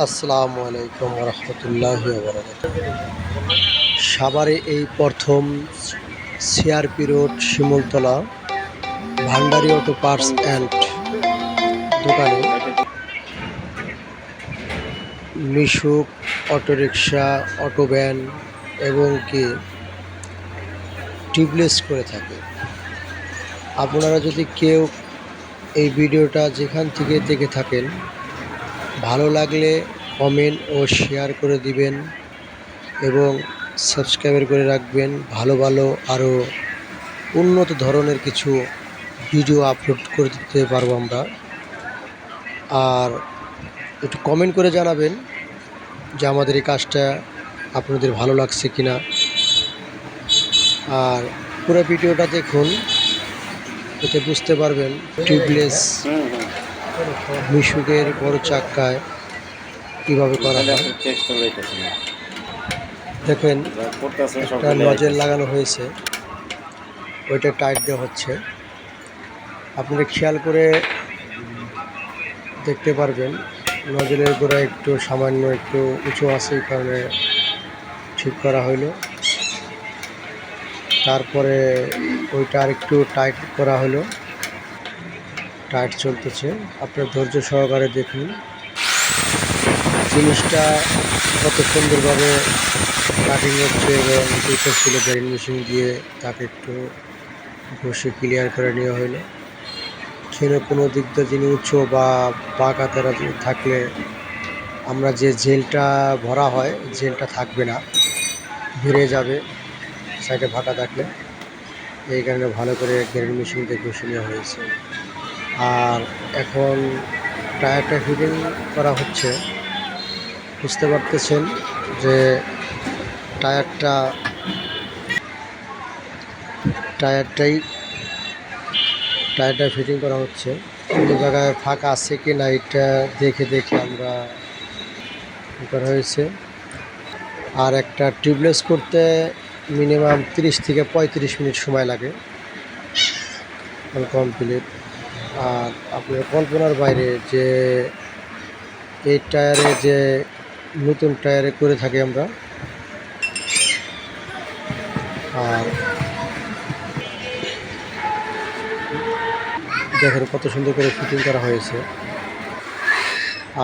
আসসালামু আলাইকুম রহমতুল্লাহি ওয়া বারাকাতুহু। সাভারে এই প্রথম CRP road Shimultala Bhandari auto parts and দোকানে মিশুক অটোরিকশা, অটো ভ্যান এবং কি টিউবলেস করে থাকে। আপনারা যদি কেউ এই ভিডিওটা যেখান থেকে দেখে থাকেন, ভালো লাগলে কমেন্ট ও শেয়ার করে দিবেন এবং সাবস্ক্রাইব করে রাখবেন। ভালো ভালো আরও উন্নত ধরনের কিছু ভিডিও আপলোড করে দিতে পারবো আমরা। আর একটু কমেন্ট করে জানাবেন যে আমাদের এই কাজটা আপনাদের ভালো লাগছে কিনা। আর পুরো ভিডিওটা দেখুন, এতে বুঝতে পারবেন টিউবলেস মিশুকের বড় চাক্কায় কীভাবে করা হয়। দেখেন, একটা নজেল লাগানো হয়েছে, ওইটা টাইট দেওয়া হচ্ছে। আপনারা খেয়াল করে দেখতে পারবেন নজলের গোড়া একটু সামান্য একটু উঁচু আছে, এই কারণে ঠিক করা হইলো। তারপরে ওইটা আর একটু টাইট করা হলো, টাইট চলতেছে। আপনার ধৈর্য সহকারে দেখুন জিনিসটা কত সুন্দরভাবে কাটিং হচ্ছে এবং দুটো ছিল ড্রিল মেশিন দিয়ে তাকে একটু ঘষে ক্লিয়ার করে নেওয়া হলো। সেখানে কোনো দিক দিয়ে যিনি উঁচু বা বাঁকা তেরা থাকলে আমরা যে জেলটা ভরা হয়, জেলটা থাকবে না, বেড়ে যাবে সাইডে ফাঁকা থাকলে। এই কারণে ভালো করে ড্রিল মেশিন দিয়ে ঘষে নেওয়া হয়েছে। আর এখন টায়ারটা ফিটিং করা হচ্ছে। বুঝতে পারতেছেন যে টায়ারটা ফিটিং করা হচ্ছে। কোনো জায়গায় ফাঁকা আছে কি না এটা দেখে আমরা করা হয়েছে। আর একটা টিউবলেস করতে মিনিমাম 30 থেকে 35 মিনিট সময় লাগে কমপ্লিট। আর আপনার কল্পনার বাইরে যে এই টায়ারে যে নতুন টায়ারে করে থাকি আমরা। আর দেখেন কত সুন্দর করে ফিটিং করা হয়েছে।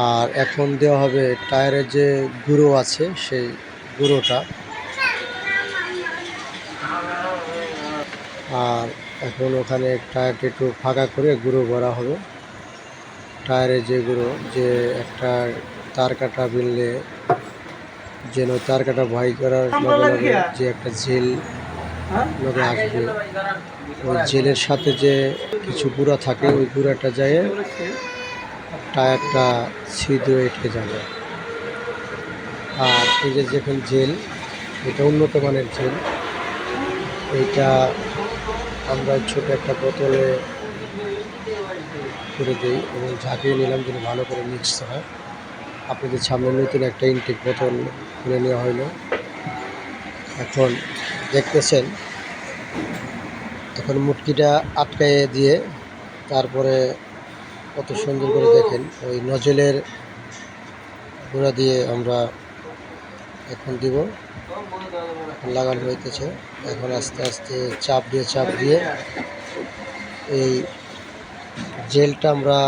আর এখন দেওয়া হবে টায়ারের যে গুঁড়ো আছে, সেই গুঁড়োটা। আর এখন ওখানে টায়ারটা একটু ফাঁকা করে গুঁড়ো ভরা হবে। টায়ারের যে গুঁড়ো, যে একটা তার কাটা বিনলে যেন তার কাটা ভাই করার লগে লগে যে একটা জেল লগে আসবে, ওই জেলের সাথে যে কিছু গুঁড়া থাকে, ওই গুঁড়াটা যায় টায়ারটা ছিদ্র এঁটকে যাবে। আর এই যে যেখানে জেল, এটা উন্নত মানের জেল। এইটা আমরা ছোট একটা বোতলে করে দিই এবং ঝাঁকিয়ে নিলাম যেন ভালো করে মিক্স হয়। আপনাদের সামনে নতুন একটা ইনটেক বোতল খুলে নেওয়া হলো। এখন দেখতেছেন, এখন মুটকিটা আটকাইয়ে দিয়ে তারপরে কত সুন্দর করে দেখেন ওই নজলের গোড়া দিয়ে আমরা এখন দিব। লাগানো হইতেছে। এখন আস্তে আস্তে চাপ দিয়ে এই জেলটা আমরা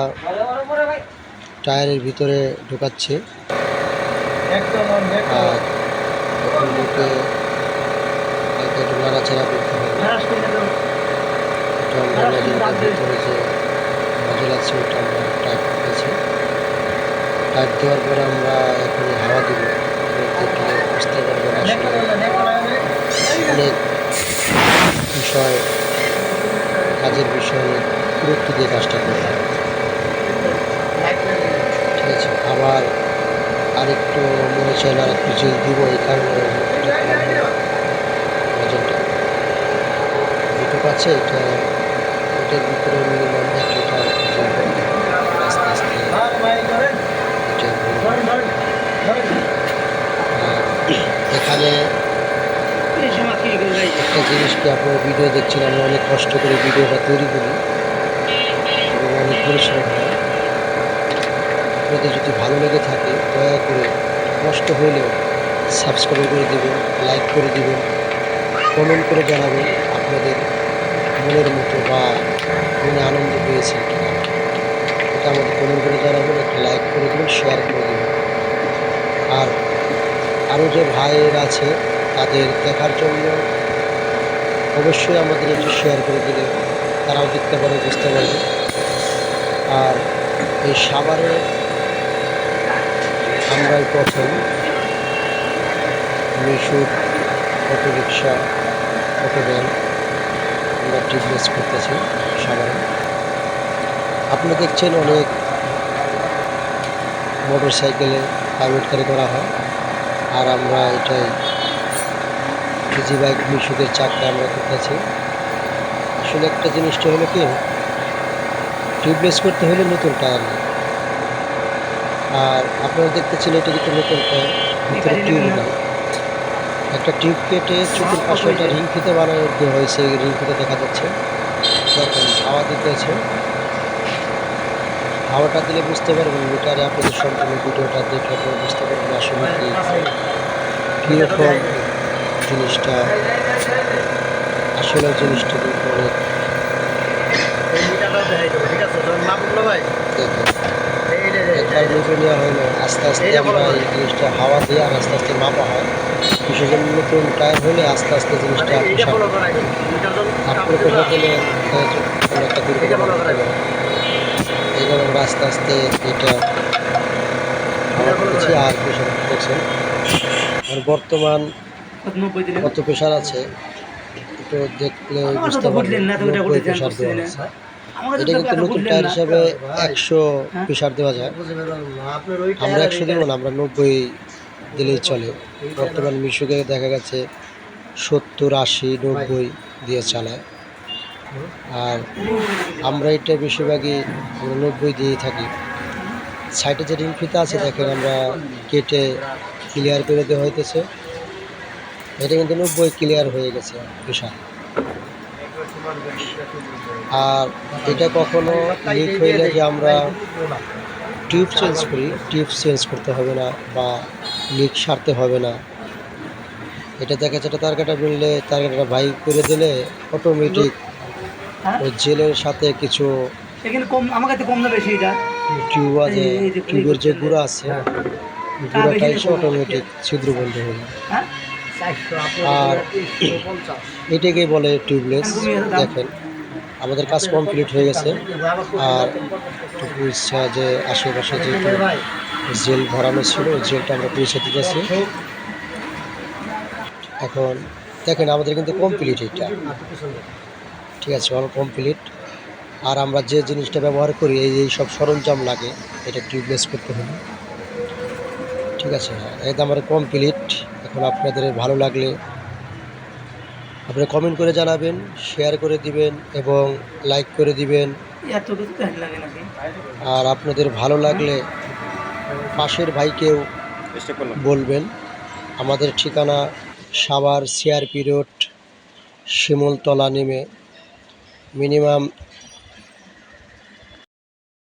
টায়ারের ভিতরে ঢোকাচ্ছি। আর এখন ঢুকে একটু নাড়াচাড়া করতে হবে। এটা আমরা নজলের ভিতরে যে নজল আছে ওটা আমরা টাইট করতেছি। টাইট দেওয়ার পরে আমরা এখন হাওয়া দিব। দেখলে বুঝতে পারবেন আসলে অনেক বিষয়, কাজের বিষয়ে গুরুত্ব দিয়ে কাজটা করতে হবে। ঠিক আছে, আবার আরেকটু মনে চাইলে আরেকটু জেল দিব, এই কারণে নজলটা যেটুকু আছে এটার ভিতরে মিনিমাম 1 লিটার আস্তে আস্তে এখানে একটা জিনিসকে আপনার ভিডিও দেখছেন, আমি অনেক কষ্ট করে ভিডিওটা তৈরি করি এবং অনেক পরিশ্রম হয়। আপনাদের যদি ভালো লেগে থাকে দয়া করে কষ্ট হইলেও সাবস্ক্রাইব করে দিবেন, লাইক করে দিবেন, কমেন্ট করে জানাবেন আপনাদের মনের মতো বা মনে আনন্দ পেয়েছেন কিনা, এটা আমাদের কমেন্ট করে জানাবেন, একটা লাইক করে দেবেন, শেয়ার করে দেবেন। আর আরও যে ভাইয়ের আছে তাদের দেখার জন্য অবশ্যই আমাদের একটু শেয়ার করে দিলে তারাও দেখতে পারবে, বুঝতে পারবে। আর এই সাভারে আমরাই প্রথম মিশুক অটো রিক্সা, অটো ভ্যান আমরা টিউবলেস করতেছি সাভারে। আপনারা দেখছেন অনেক মোটর সাইকেলে প্রাইভেট গাড়ি করা হয়, আর আমরা এটাই ইজি বাইক মিশুকের চাকরি আমরা করতেছি। আসলে একটা জিনিসটা হলো কি, টিউবলেস করতে হলে নতুন টায়ার নেই। আর আপনারা দেখতেছেন এটা কিন্তু নতুন টায়ার, ভিতরে টিউব নেই। একটা টিউব কেটে চোখের পাশে একটা রিং ফিতে বানানো দেওয়া হয়েছে, এই রিং ফিতে দেখা যাচ্ছে। দেখেন হাওয়া দিতেছে, হাওয়াটা দিলে বুঝতে পারবেন মিটারে। আপনাদের সম্পূর্ণ ভিডিওটা দেখলে পরে বুঝতে পারবেন আসলে কীরকম জিনিসটা। আসলে জিনিসটা কিন্তু অনেক একবার মেপে নেওয়া হলো, আস্তে আস্তে আমরা এই জিনিসটা হাওয়া দিয়ে আর আস্তে আস্তে মাপা হয়। বিশেষজন নতুন টায়ার হলে আস্তে আস্তে জিনিসটা আপনি কোথাও গেলে কোনো একটা দুর্ঘটনা ঘটতে পারে। এইভাবে আমরা আস্তে আস্তে এটা হাওয়া করতেছি। আর প্রেশার দেখছেন আর বর্তমান কত প্রেশার আছে একটু দেখলে বুঝতে পারবেন। 90 প্রেশার দেওয়া আছে। এটা কিন্তু নতুন টায়ার হিসাবে 100 প্রেশার দেওয়া যায়। আমরা 100 দেবো না, আমরা 90 দিলেই চলে। বর্তমান মিশুকে দেখা গেছে 70, 80, 90 দিয়ে চালায়। আর আমরা এটা বেশিরভাগই 90 দিয়েই থাকি। সাইডে যে রিং ফিতা আছে দেখেন আমরা কেটে ক্লিয়ার করে দেওয়া হইতেছে। এটা কিন্তু 90 ক্লিয়ার হয়ে গেছে প্রেশার। আর এটা কখনো লিক হইলে যে আমরা টিউব চেঞ্জ করি, টিউব চেঞ্জ করতে হবে না বা লিক সারতে হবে না। এটা দেখা যাচ্ছে তার কাটা মিললে তার কাটা ভাই করে দিলে অটোমেটিক ওই জেলের সাথে কিছু টিউব আছে, টিউবের যে গুঁড়া আছে গুঁড়াটা এসে অটোমেটিক ছিদ্র বন্ধ হয়ে যায়। আর এটাকেই বলে টিউবলেস। দেখেন আমাদের কাজ কমপ্লিট হয়ে গেছে। আর একটু ইচ্ছা যে আশেপাশে যে জেল ভরানো ছিল ওই জেলটা আমরা পৌঁছে দিতেছি। এখন দেখেন আমাদের কিন্তু কমপ্লিট এটা, ঠিক আছে, অল কমপ্লিট। আর আমরা যে জিনিসটা ব্যবহার করি এই সব সরঞ্জাম লাগে এটা টিউবলেস করতে হবে, ঠিক আছে। এটা আমার কমপ্লিট। এখন আপনাদের ভালো লাগলে আপনারা কমেন্ট করে জানাবেন, শেয়ার করে দিবেন এবং লাইক করে দিবেন। আর আপনাদের ভালো লাগলে পাশের ভাইকেও বলবেন। আমাদের ঠিকানা সাভার সিআরপি রোড, শিমুলতলা নেমে মিনিমাম